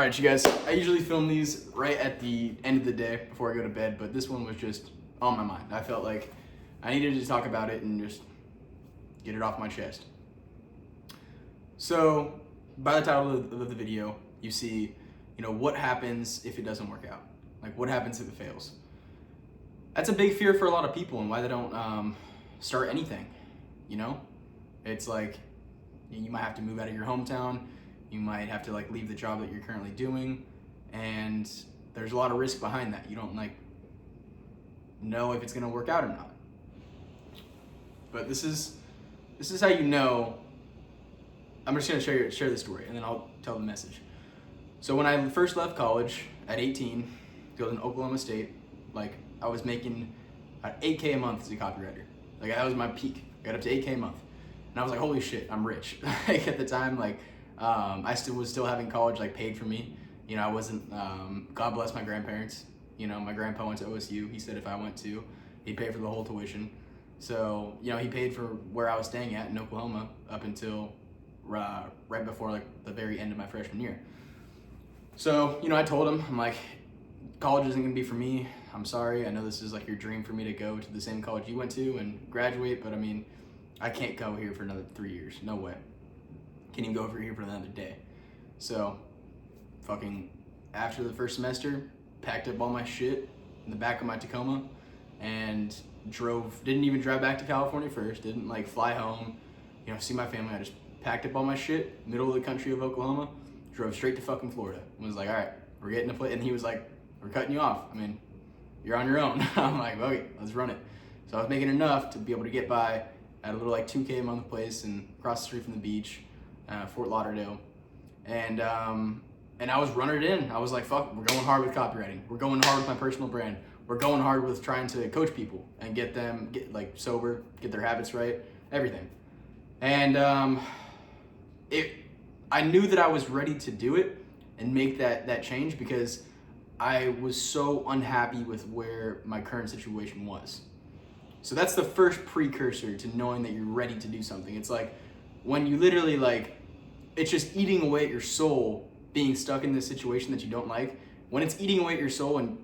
All right, you guys, I usually film these right at the end of the day before I go to bed, but this one was just on my mind. I felt like I needed to talk about it and just get it off my chest. So, by the title of the video, you see, what happens if it doesn't work out? Like, what happens if it fails? That's a big fear for a lot of people and why they don't start anything, It's like, you might have to move out of your hometown. You might have to leave the job that you're currently doing, and there's a lot of risk behind that. You don't know if it's gonna work out or not. But this is how you know. I'm just gonna share the story, and then I'll tell the message. So when I first left college at 18, to go to Oklahoma State, I was making $8K a month as a copywriter. That was my peak. I got up to $8K a month, and I was like, holy shit, I'm rich. At the time, I was still having college paid for me. I wasn't. God bless my grandparents. My grandpa went to OSU. He said if I went to, he'd pay for the whole tuition. So he paid for where I was staying at in Oklahoma up until right before the very end of my freshman year. So I told him, I'm like, college isn't gonna be for me. I'm sorry. I know this is your dream for me to go to the same college you went to and graduate, but I can't go here for another 3 years. No way. Can't even go over here for another day. So, after the first semester, packed up all my shit in the back of my Tacoma and didn't even drive back to California first, didn't fly home, see my family. I just packed up all my shit, middle of the country of Oklahoma, drove straight to Florida, and was like, all right, we're getting a play. And he was like, we're cutting you off. You're on your own. I'm like, okay, let's run it. So I was making enough to be able to get by at a little 2K a month place and across the street from the beach, Fort Lauderdale, and I was running it in. I was like, fuck, we're going hard with copywriting. We're going hard with my personal brand. We're going hard with trying to coach people and get them sober, get their habits right, everything. And I knew that I was ready to do it and make that change because I was so unhappy with where my current situation was. So that's the first precursor to knowing that you're ready to do something. It's when you literally it's just eating away at your soul being stuck in this situation that you don't like. When it's eating away at your soul and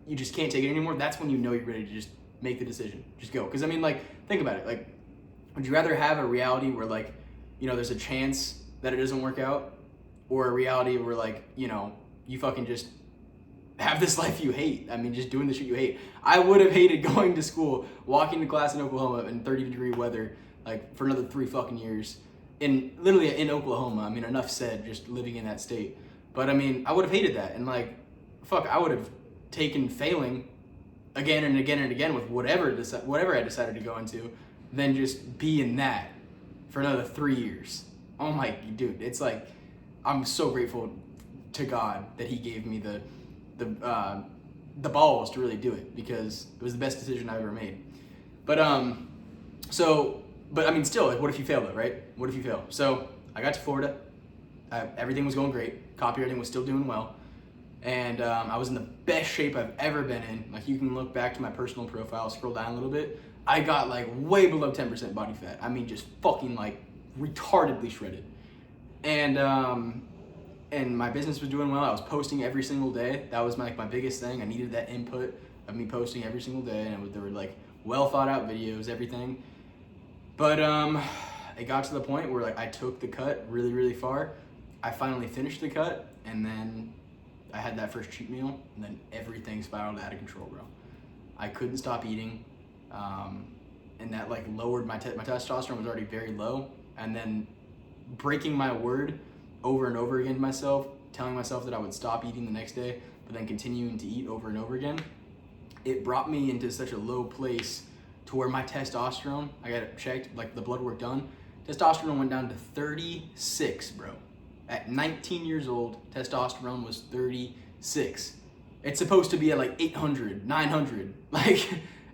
you just can't take it anymore, that's when you know you're ready to just make the decision. Just go. Because think about it. Would you rather have a reality where there's a chance that it doesn't work out, or a reality where you fucking just have this life you hate? Just doing the shit you hate. I would have hated going to school, walking to class in Oklahoma in 30-degree weather, for another 3 fucking years. Literally in Oklahoma. Enough said, just living in that state. But I would have hated that. And I would have taken failing again and again and again with whatever I decided to go into, than just be in that for another 3 years. Oh my, dude, it's I'm so grateful to God that He gave me the balls to really do it, because it was the best decision I ever made. But still, what if you fail though, right? What if you fail? So I got to Florida. Everything was going great. Copywriting was still doing well. And I was in the best shape I've ever been in. You can look back to my personal profile, scroll down a little bit. I got way below 10% body fat. Just fucking retardedly shredded. And my business was doing well. I was posting every single day. That was my biggest thing. I needed that input of me posting every single day, and there were well thought out videos, everything. But it got to the point where I took the cut really, really far. I finally finished the cut, and then I had that first cheat meal, and then everything spiraled out of control, bro. I couldn't stop eating, and that lowered my testosterone was already very low, and then breaking my word over and over again to myself, telling myself that I would stop eating the next day, but then continuing to eat over and over again, it brought me into such a low place to where my testosterone, I got it checked, the blood work done, testosterone went down to 36, bro. At 19 years old, testosterone was 36. It's supposed to be at 800, 900.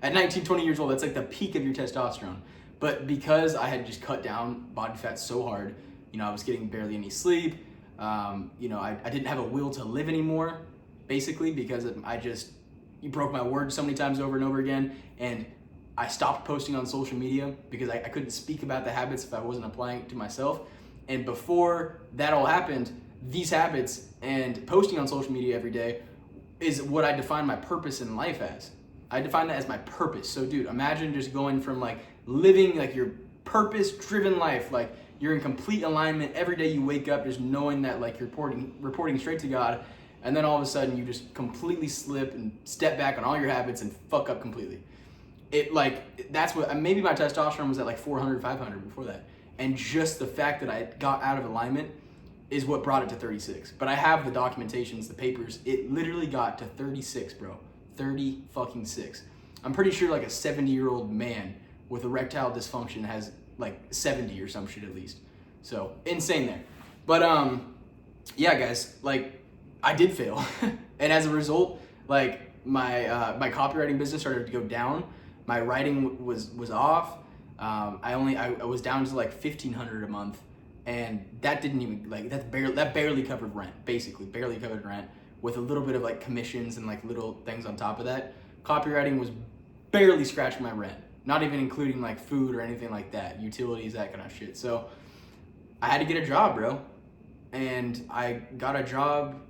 At 19, 20 years old, that's the peak of your testosterone. But because I had just cut down body fat so hard, I was getting barely any sleep. I didn't have a will to live anymore, basically, because you broke my word so many times over and over again. And I stopped posting on social media because I couldn't speak about the habits if I wasn't applying it to myself. And before that all happened, these habits and posting on social media every day is what I define my purpose in life as. I define that as my purpose. So dude, imagine just going from like living like your purpose driven life, like you're in complete alignment every day you wake up, just knowing that like you're reporting straight to God, and then all of a sudden you just completely slip and step back on all your habits and fuck up completely. It like, that's what, maybe my testosterone was at like 400, 500 before that. And just the fact that I got out of alignment is what brought it to 36. But I have the documentations, the papers. It literally got to 36, bro. 30 fucking 6. I'm pretty sure like a 70-year-old man with erectile dysfunction has like 70 or some shit at least. So insane there. But yeah, guys, like I did fail, and as a result, like my copywriting business started to go down. My writing was off. I was down to like $1,500 a month, and that didn't even like that barely covered rent. Basically, barely covered rent with a little bit of like commissions and like little things on top of that. Copywriting was barely scratching my rent, not even including like food or anything like that, utilities, that kind of shit. So I had to get a job, bro, and I got a job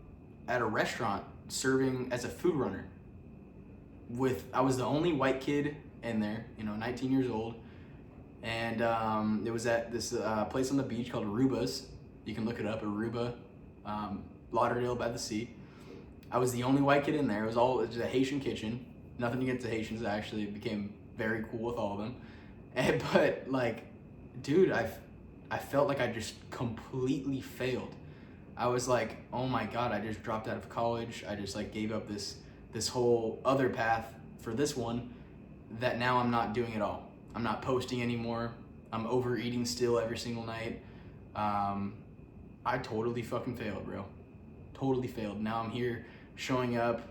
at a restaurant serving as a food runner. I was the only white kid in there, 19 years old. And it was at this place on the beach called Aruba's. You can look it up, Aruba, Lauderdale by the sea. I was the only white kid in there. It was a Haitian kitchen. Nothing against the Haitians. I actually became very cool with all of them. But like, dude, I felt like I just completely failed. I was like, oh my God, I just dropped out of college. I just like gave up this whole other path for this one that now I'm not doing at all. I'm not posting anymore. I'm overeating still every single night. I totally fucking failed, bro. Totally failed. Now I'm here showing up.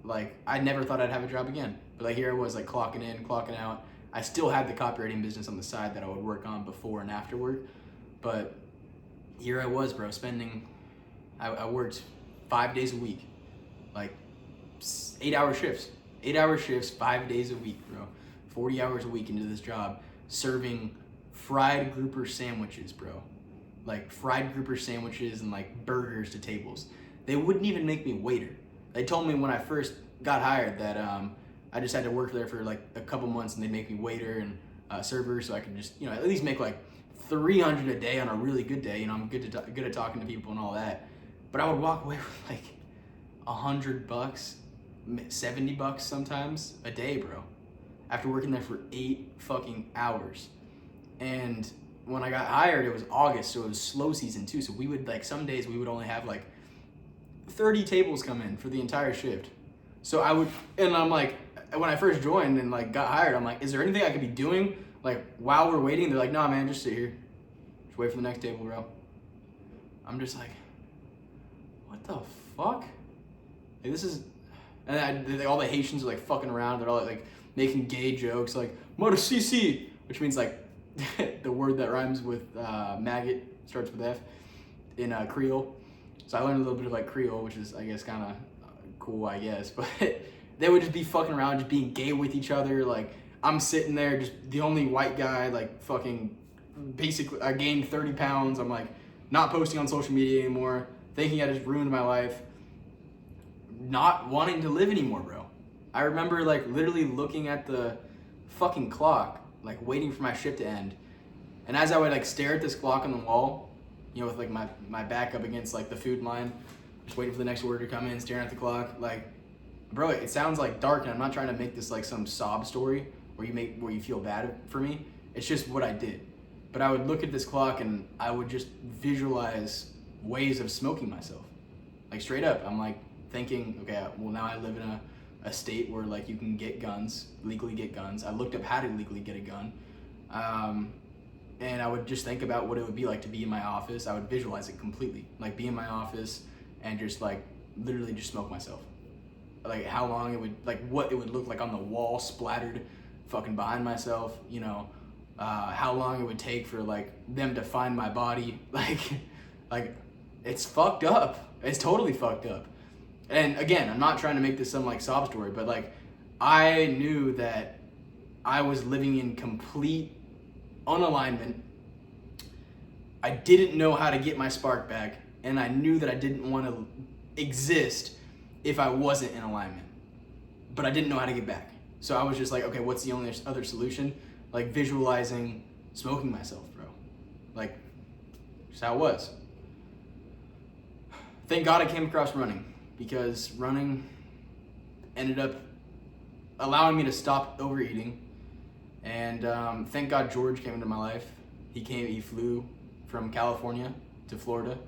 Like, I never thought I'd have a job again. But like, here I was like clocking in, clocking out. I still had the copywriting business on the side that I would work on before and after work. But here I was, bro, I worked 5 days a week. Like 8-hour shifts. 8-hour shifts, 5 days a week, bro. 40 hours a week into this job, serving fried grouper sandwiches, bro. Like fried grouper sandwiches and like burgers to tables. They wouldn't even make me waiter. They told me when I first got hired that I just had to work there for like a couple months, and they'd make me waiter and server, so I could just at least make like 300 a day on a really good day. I'm good at talking to people and all that. But I would walk away with like $100, $70 sometimes a day, bro, after working there for 8 fucking hours. And when I got hired, it was August, so it was slow season too. So we would some days we would only have like 30 tables come in for the entire shift. So I'm like, when I first joined and like got hired, I'm like, is there anything I could be doing like while we're waiting? They're like, nah, man, just sit here. Just wait for the next table, bro. I'm just like, what the fuck? Like, this is, and all the Haitians are like fucking around. They're all like making gay jokes, like Moto CC, which means like the word that rhymes with maggot, starts with F, in Creole. So I learned a little bit of like Creole, which is I guess kind of cool, I guess. But they would just be fucking around, just being gay with each other. Like I'm sitting there, just the only white guy, like fucking basically I gained 30 pounds. I'm like not posting on social media anymore, thinking I just ruined my life, not wanting to live anymore, bro. I remember like literally looking at the fucking clock, like waiting for my shift to end. And as I would like stare at this clock on the wall, with like my back up against like the food line, just waiting for the next order to come in, staring at the clock, like, bro, it sounds like dark, and I'm not trying to make this like some sob story where you feel bad for me. It's just what I did. But I would look at this clock and I would just visualize ways of smoking myself. Like straight up, I'm like thinking, okay, well now I live in a state where like you can legally get guns. I looked up how to legally get a gun. And I would just think about what it would be like to be in my office. I would visualize it completely. Like be in my office and just like literally just smoke myself. Like how long it would, like what it would look like on the wall splattered fucking behind myself, how long it would take for like them to find my body. Like it's fucked up. It's totally fucked up. And again, I'm not trying to make this some like sob story, but like I knew that I was living in complete unalignment. I didn't know how to get my spark back. and I knew that I didn't want to exist if I wasn't in alignment. But I didn't know how to get back. So I was just like, okay, what's the only other solution? Like visualizing smoking myself, bro. Like, just how it was. Thank God I came across running, because running ended up allowing me to stop overeating. And thank God George came into my life. He flew from California to Florida,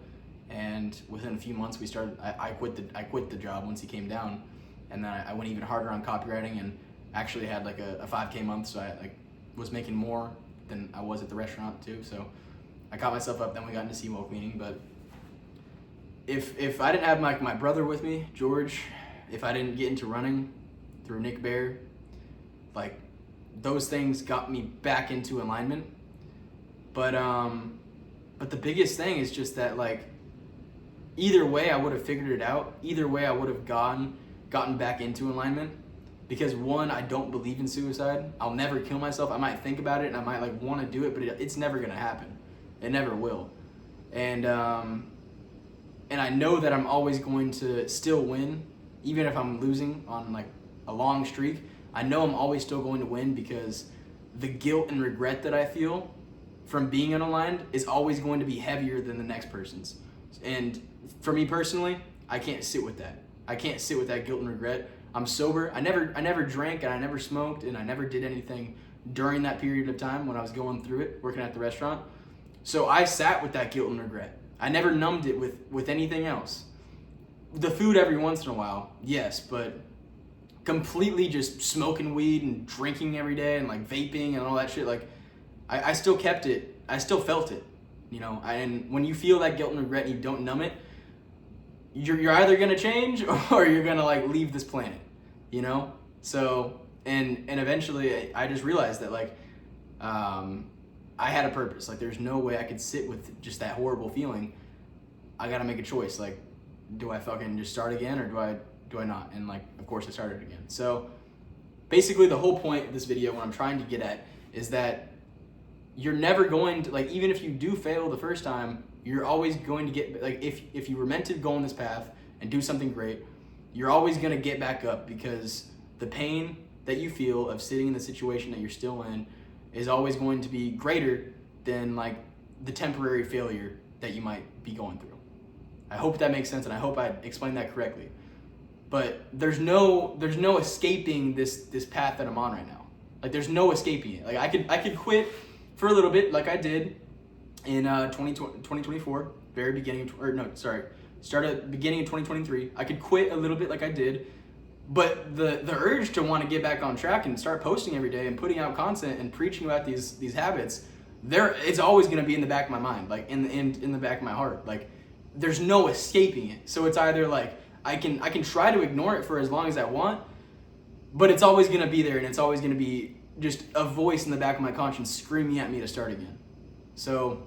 and within a few months I quit the job once he came down, and then I went even harder on copywriting, and actually had like a 5K month, so I was making more than I was at the restaurant too. So I caught myself up. Then we got into Seawoke meeting. But if I didn't have my brother with me, George, if I didn't get into running through Nick Bear, like those things got me back into alignment. But the biggest thing is just that, like, either way I would have figured it out. Either way I would have gotten back into alignment. Because one, I don't believe in suicide. I'll never kill myself. I might think about it and I might like want to do it, but it's never gonna happen. It never will. And I know that I'm always going to still win, even if I'm losing on like a long streak. I know I'm always still going to win, because the guilt and regret that I feel from being unaligned is always going to be heavier than the next person's. And for me personally, I can't sit with that. I can't sit with that guilt and regret. I'm sober. I never drank, and I never smoked, and I never did anything during that period of time when I was going through it, working at the restaurant. So I sat with that guilt and regret. I never numbed it with anything else. The food every once in a while, yes, but completely just smoking weed and drinking every day and like vaping and all that shit, like I still kept it. I still felt it, you know. And when you feel that guilt and regret and you don't numb it, you're either gonna change or you're gonna like leave this planet, you know. So and eventually I just realized that like I had a purpose. Like there's no way I could sit with just that horrible feeling. I gotta make a choice. Like, do I fucking just start again, or do I not? And like, of course I started again. So basically the whole point of this video, what I'm trying to get at, is that you're never going to, like, even if you do fail the first time, you're always going to get, like, if you were meant to go on this path and do something great, you're always going to get back up, because the pain that you feel of sitting in the situation that you're still in is always going to be greater than like the temporary failure that you might be going through. I hope that makes sense, and I hope I explained that correctly. But there's no escaping this path that I'm on right now. Like there's no escaping it. Like I could quit for a little bit, like I did in 2024, very beginning, start at the beginning of 2023. I could quit a little bit, like I did, but the urge to want to get back on track and start posting every day and putting out content and preaching about these habits, it's always going to be in the back of my mind, like in the back of my heart. Like there's no escaping it. So it's either like I can try to ignore it for as long as I want, but it's always going to be there, and it's always going to be just a voice in the back of my conscience screaming at me to start again. So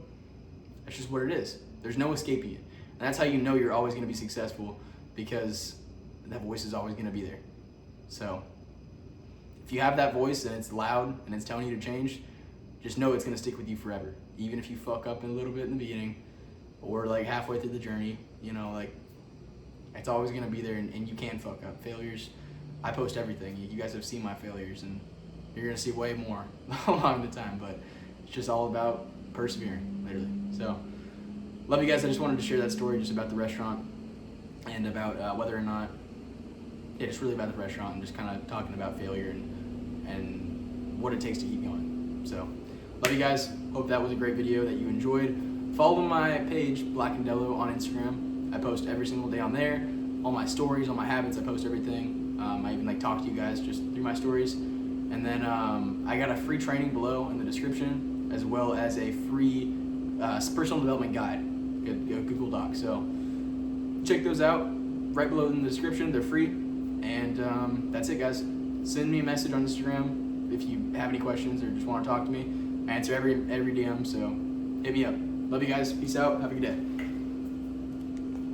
that's just what it is. There's no escaping it. And that's how you know you're always going to be successful, because that voice is always going to be there. So if you have that voice and it's loud and it's telling you to change, just know it's going to stick with you forever. Even if you fuck up a little bit in the beginning or like halfway through the journey, you know, like it's always going to be there, and you can fuck up. Failures, I post everything. You guys have seen my failures, and you're going to see way more along the time, but it's just all about persevering, literally. So love you guys. I just wanted to share that story just about the restaurant and about whether or not, it's really about the restaurant and just kind of talking about failure and what it takes to keep going. So love you guys. Hope that was a great video that you enjoyed. Follow my page, Black and Dello, on Instagram. I post every single day on there. All my stories, all my habits, I post everything. I even like talk to you guys just through my stories. And then I got a free training below in the description, as well as a free personal development guide, a Google Doc. So check those out right below in the description. They're free. And that's it, guys. Send me a message on Instagram if you have any questions or just want to talk to me. I answer every DM, so hit me up. Love you guys. Peace out. Have a good day.